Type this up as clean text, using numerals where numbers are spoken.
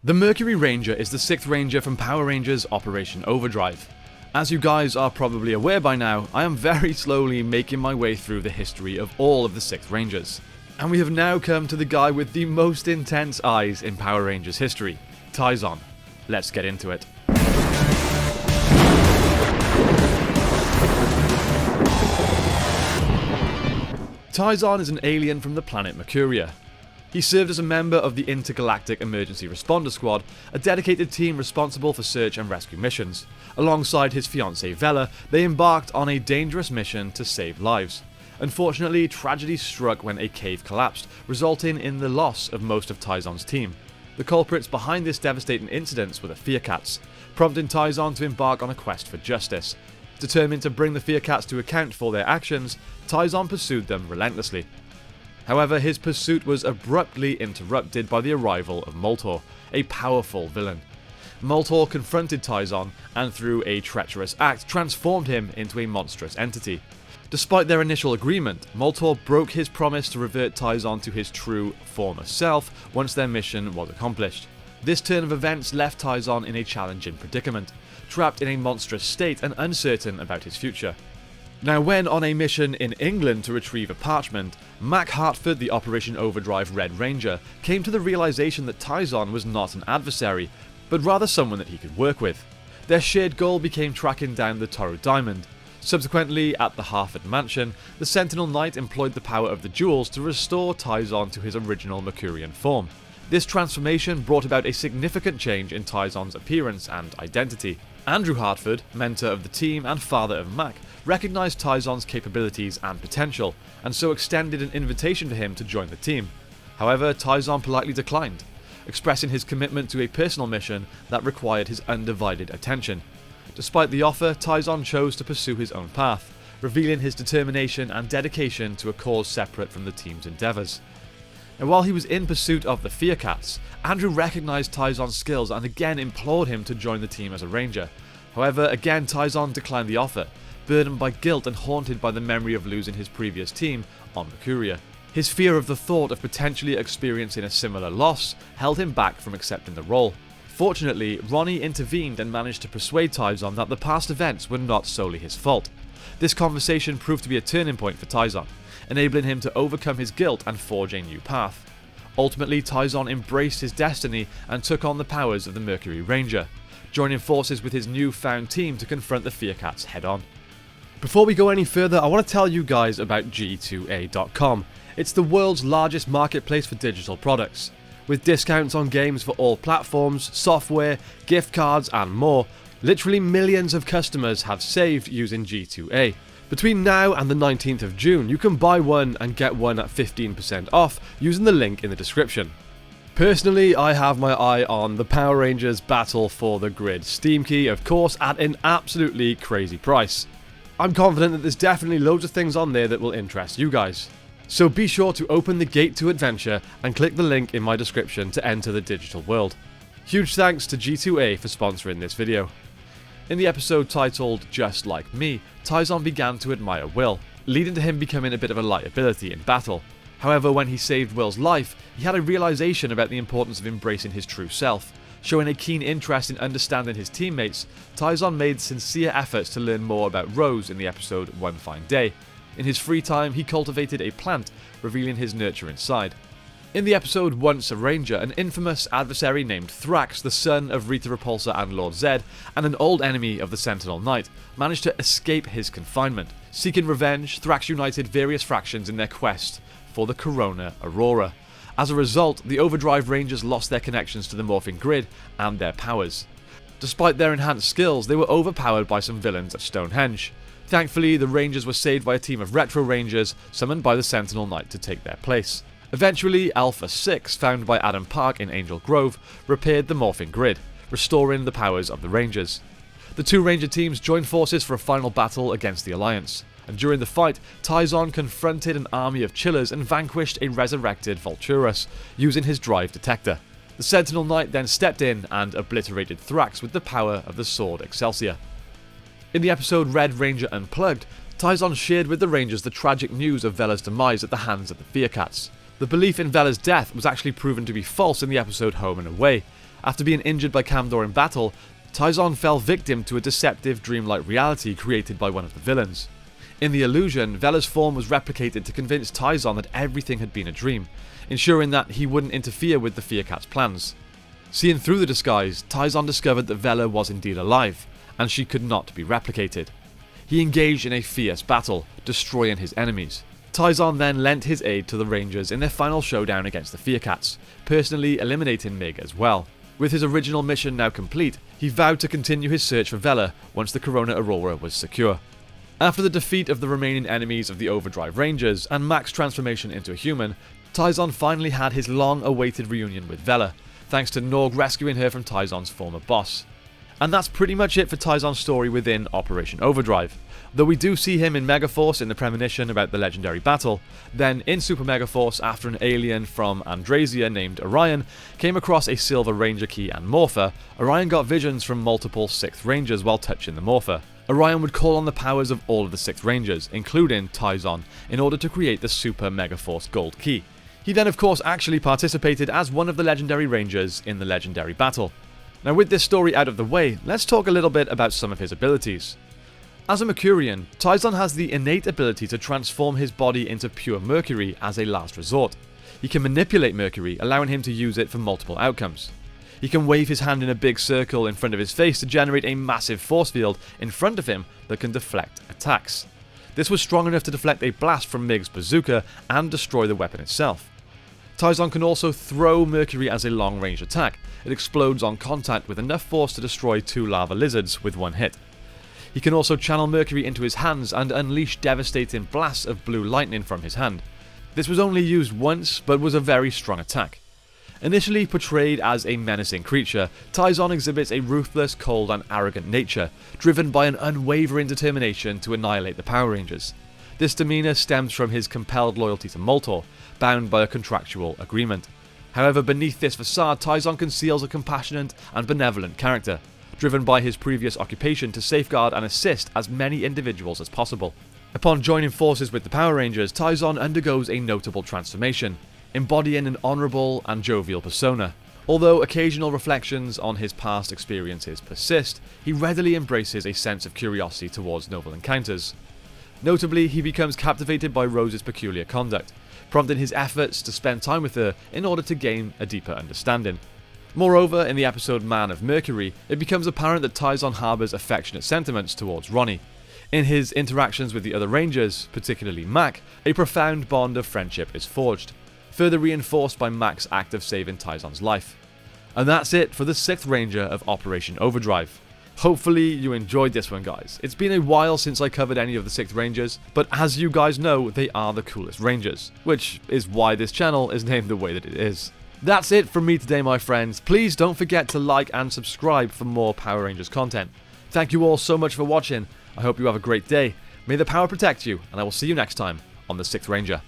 The Mercury Ranger is the 6th Ranger from Power Rangers Operation Overdrive. As you guys are probably aware by now, I am very slowly making my way through the history of all of the 6th Rangers. And we have now come to the guy with the most intense eyes in Power Rangers history, Tyzon. Let's get into it. Tyzon is an alien from the planet Mercury. He served as a member of the Intergalactic Emergency Responder Squad, a dedicated team responsible for search and rescue missions. Alongside his fiancée Vela, they embarked on a dangerous mission to save lives. Unfortunately, tragedy struck when a cave collapsed, resulting in the loss of most of Tyzon's team. The culprits behind this devastating incident were the Fear Cats, prompting Tyzon to embark on a quest for justice. Determined to bring the Fear Cats to account for their actions, Tyzon pursued them relentlessly. However, his pursuit was abruptly interrupted by the arrival of Moltor, a powerful villain. Moltor confronted Tyzon and through a treacherous act transformed him into a monstrous entity. Despite their initial agreement, Moltor broke his promise to revert Tyzon to his true former self once their mission was accomplished. This turn of events left Tyzon in a challenging predicament, trapped in a monstrous state and uncertain about his future. Now, when on a mission in England to retrieve a parchment, Mac Hartford, the Operation Overdrive Red Ranger, came to the realization that Tyzon was not an adversary, but rather someone that he could work with. Their shared goal became tracking down the Toro Diamond. Subsequently, at the Hartford mansion, the Sentinel Knight employed the power of the jewels to restore Tyzon to his original Mercurian form. This transformation brought about a significant change in Tyzon's appearance and identity. Andrew Hartford, mentor of the team and father of Mac, recognized Tyzon's capabilities and potential, and so extended an invitation for him to join the team. However, Tyzon politely declined, expressing his commitment to a personal mission that required his undivided attention. Despite the offer, Tyzon chose to pursue his own path, revealing his determination and dedication to a cause separate from the team's endeavors. And while he was in pursuit of the Fear Cats, Andrew recognized Tyzon's skills and again implored him to join the team as a ranger. However, again Tyzon declined the offer, burdened by guilt and haunted by the memory of losing his previous team on Mercury. His fear of the thought of potentially experiencing a similar loss held him back from accepting the role. Fortunately, Ronnie intervened and managed to persuade Tyzon that the past events were not solely his fault. This conversation proved to be a turning point for Tyzon, enabling him to overcome his guilt and forge a new path. Ultimately, Tyzon embraced his destiny and took on the powers of the Mercury Ranger, joining forces with his newfound team to confront the Fear Cats head-on. Before we go any further, I want to tell you guys about G2A.com. It's the world's largest marketplace for digital products. With discounts on games for all platforms, software, gift cards and more, literally millions of customers have saved using G2A. Between now and the 19th of June, you can buy one and get one at 15% off using the link in the description. Personally, I have my eye on the Power Rangers Battle for the Grid Steam Key, of course, at an absolutely crazy price. I'm confident that there's definitely loads of things on there that will interest you guys. So be sure to open the gate to adventure and click the link in my description to enter the digital world. Huge thanks to G2A for sponsoring this video. In the episode titled Just Like Me, Tyzon began to admire Will, leading to him becoming a bit of a liability in battle. However, when he saved Will's life, he had a realization about the importance of embracing his true self. Showing a keen interest in understanding his teammates, Tyzon made sincere efforts to learn more about Rose in the episode One Fine Day. In his free time, he cultivated a plant, revealing his nurturing side. In the episode Once a Ranger, an infamous adversary named Thrax, the son of Rita Repulsa and Lord Zed, and an old enemy of the Sentinel Knight, managed to escape his confinement. Seeking revenge, Thrax united various factions in their quest for the Corona Aurora. As a result, the Overdrive Rangers lost their connections to the morphing grid and their powers. Despite their enhanced skills, they were overpowered by some villains at Stonehenge. Thankfully, the Rangers were saved by a team of Retro Rangers summoned by the Sentinel Knight to take their place. Eventually, Alpha 6, found by Adam Park in Angel Grove, repaired the morphing grid, restoring the powers of the Rangers. The two Ranger teams joined forces for a final battle against the Alliance, and during the fight, Tyzon confronted an army of Chillers and vanquished a resurrected Vulturus, using his drive detector. The Sentinel Knight then stepped in and obliterated Thrax with the power of the Sword Excelsior. In the episode Red Ranger Unplugged, Tyzon shared with the Rangers the tragic news of Vela's demise at the hands of the Fear Cats. The belief in Vela's death was actually proven to be false in the episode Home and Away, After being injured by Camdor in battle, Tyzon fell victim to a deceptive dreamlike reality created by one of the villains. In the illusion, Vela's form was replicated to convince Tyzon that everything had been a dream, ensuring that he wouldn't interfere with the Fearcat's plans. Seeing through the disguise, Tyzon discovered that Vela was indeed alive, and she could not be replicated. He engaged in a fierce battle, destroying his enemies. Tyzon then lent his aid to the Rangers in their final showdown against the Fearcats, personally eliminating Mig as well. With his original mission now complete, he vowed to continue his search for Vela once the Corona Aurora was secure. After the defeat of the remaining enemies of the Overdrive Rangers and Mac's transformation into a human, Tyzon finally had his long-awaited reunion with Vela, thanks to Norg rescuing her from Tyzon's former boss. And that's pretty much it for Tyzon's story within Operation Overdrive. Though we do see him in Megaforce in the premonition about the legendary battle, then in Super Megaforce after an alien from Andrasia named Orion came across a Silver Ranger key and Morpher, Orion got visions from multiple 6th Rangers while touching the Morpher. Orion would call on the powers of all of the 6th Rangers, including Tyzon, in order to create the Super Megaforce Gold Key. He then of course actually participated as one of the legendary Rangers in the legendary battle. Now with this story out of the way, let's talk a little bit about some of his abilities. As a Mercurian, Tyzon has the innate ability to transform his body into pure Mercury as a last resort. He can manipulate Mercury, allowing him to use it for multiple outcomes. He can wave his hand in a big circle in front of his face to generate a massive force field in front of him that can deflect attacks. This was strong enough to deflect a blast from Mig's bazooka and destroy the weapon itself. Tyzon can also throw Mercury as a long-range attack. It explodes on contact with enough force to destroy 2 lava lizards with one hit. He can also channel Mercury into his hands and unleash devastating blasts of blue lightning from his hand. This was only used once, but was a very strong attack. Initially portrayed as a menacing creature, Tyzon exhibits a ruthless, cold and arrogant nature, driven by an unwavering determination to annihilate the Power Rangers. This demeanour stems from his compelled loyalty to Moltor, bound by a contractual agreement. However, beneath this facade, Tyzon conceals a compassionate and benevolent character, driven by his previous occupation to safeguard and assist as many individuals as possible. Upon joining forces with the Power Rangers, Tyzon undergoes a notable transformation, embodying an honourable and jovial persona. Although occasional reflections on his past experiences persist, he readily embraces a sense of curiosity towards novel encounters. Notably, he becomes captivated by Rose's peculiar conduct, prompting his efforts to spend time with her in order to gain a deeper understanding. Moreover, in the episode Man of Mercury, it becomes apparent that Tyzon harbours affectionate sentiments towards Ronnie. In his interactions with the other Rangers, particularly Mac, a profound bond of friendship is forged, further reinforced by Mac's act of saving Tyzon's life. And that's it for the 6th Ranger of Operation Overdrive. Hopefully you enjoyed this one, guys. It's been a while since I covered any of the 6th Rangers, but as you guys know, they are the coolest Rangers, which is why this channel is named the way that it is. That's it from me today, my friends. Please don't forget to like and subscribe for more Power Rangers content. Thank you all so much for watching. I hope you have a great day. May the power protect you, and I will see you next time on the 6th Ranger.